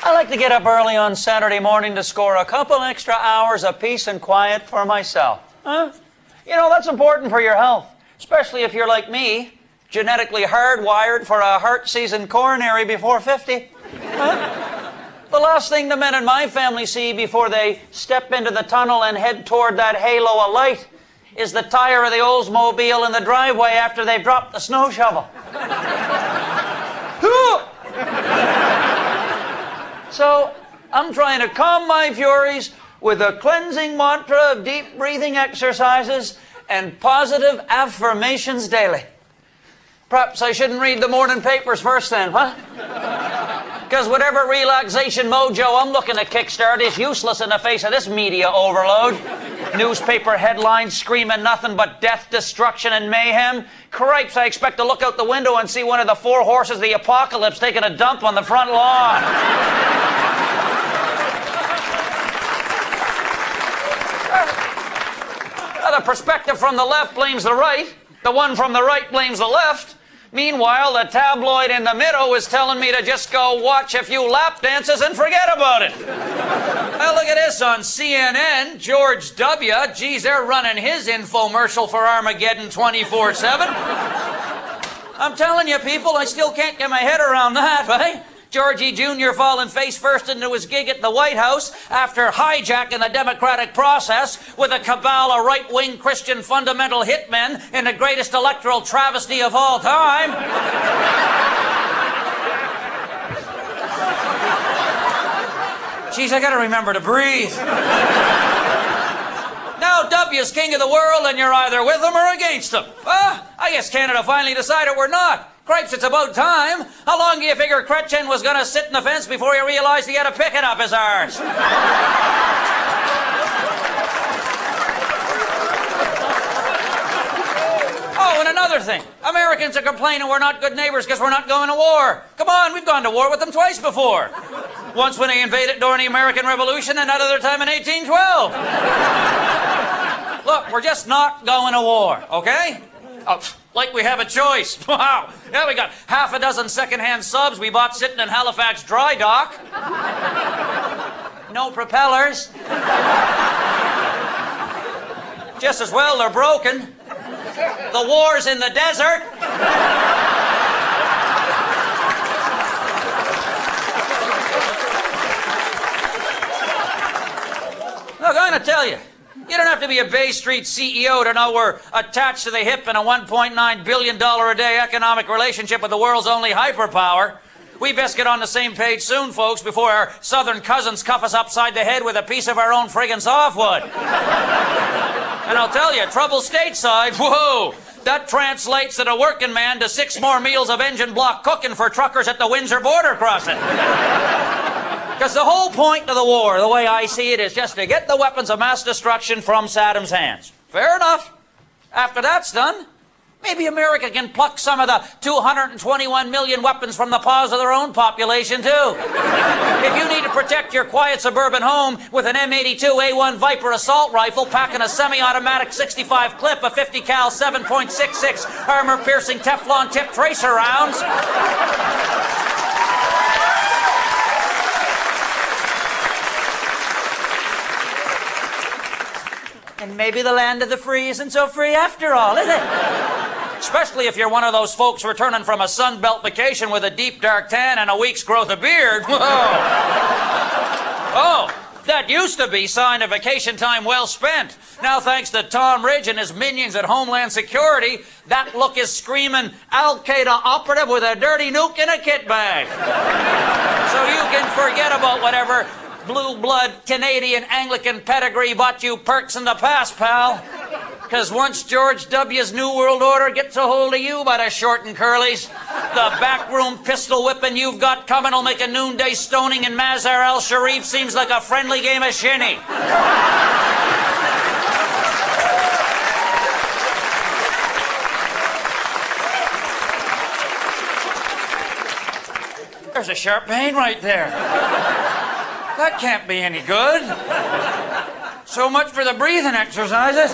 I like to get up early on Saturday morning to score a couple extra hours of peace and quiet for myself. Huh? You know, that's important for your health, especially if you're like me, genetically hardwired for a heart-seasoned coronary before 50. Huh? The last thing the men in my family see before they step into the tunnel and head toward that halo of light is the tire of the Oldsmobile in the driveway after they've dropped the snow shovel. So, I'm trying to calm my furies with a cleansing mantra of deep breathing exercises and positive affirmations daily. Perhaps I shouldn't read the morning papers first then, huh? Because whatever relaxation mojo I'm looking to kickstart is useless in the face of this media overload. Newspaper headlines screaming nothing but death, destruction, and mayhem. Cripes, I expect to look out the window and see one of the four horses of the apocalypse taking a dump on the front lawn. The perspective from the left blames the right. The one from the right blames the left. Meanwhile, the tabloid in the middle is telling me to just go watch a few lap dances and forget about it. Now look at this on CNN. George W. Geez, they're running his infomercial for Armageddon 24/7. I'm telling you, people, I still can't get my head around that, right? Georgie Jr. falling face first into his gig at the White House after hijacking the democratic process with a cabal of right-wing Christian fundamental hitmen in the greatest electoral travesty of all time. Jeez, I gotta remember to breathe. Now W's king of the world and you're either with him or against him. I guess Canada finally decided we're not. Cripes, it's about time. How long do you figure Kretchen was going to sit in the fence before he realized he had to pick it up his arse? Oh, and another thing. Americans are complaining we're not good neighbors because we're not going to war. Come on, we've gone to war with them twice before. Once when they invaded during the American Revolution and another time in 1812. Look, we're just not going to war, okay? Oh, like we have a choice. Wow. Now we got half a dozen second-hand subs we bought sitting in Halifax dry dock. No propellers. Just as well they're broken. The war's in the desert. Look, I'm going to tell you. You don't have to be a Bay Street CEO to know we're attached to the hip in a $1.9 billion a day economic relationship with the world's only hyperpower. We best get on the same page soon, folks, before our southern cousins cuff us upside the head with a piece of our own friggin' softwood. And I'll tell you, trouble stateside, whoa, that translates to the working man to 6 more meals of engine block cooking for truckers at the Windsor border crossing. Because the whole point of the war, the way I see it, is just to get the weapons of mass destruction from Saddam's hands. Fair enough. After that's done, maybe America can pluck some of the 221 million weapons from the paws of their own population, too. If you need to protect your quiet suburban home with an M82 A1 Viper assault rifle packing a semi-automatic 65 clip of 50 cal 7.66 armor-piercing Teflon-tipped tracer rounds... And maybe the land of the free isn't so free after all, is it? Especially if you're one of those folks returning from a Sunbelt vacation with a deep dark tan and a week's growth of beard. Whoa! Oh, that used to be sign of vacation time well spent. Now, thanks to Tom Ridge and his minions at Homeland Security, that look is screaming Al-Qaeda operative with a dirty nuke in a kit bag. So you can forget about whatever blue blood Canadian Anglican pedigree bought you perks in the past, pal. Because once George W.'s New World Order gets a hold of you by the short and curlies, the backroom pistol whipping you've got coming will make a noonday stoning in Mazar al-Sharif seems like a friendly game of shinny. There's a sharp pain right there. That can't be any good. So much for the breathing exercises.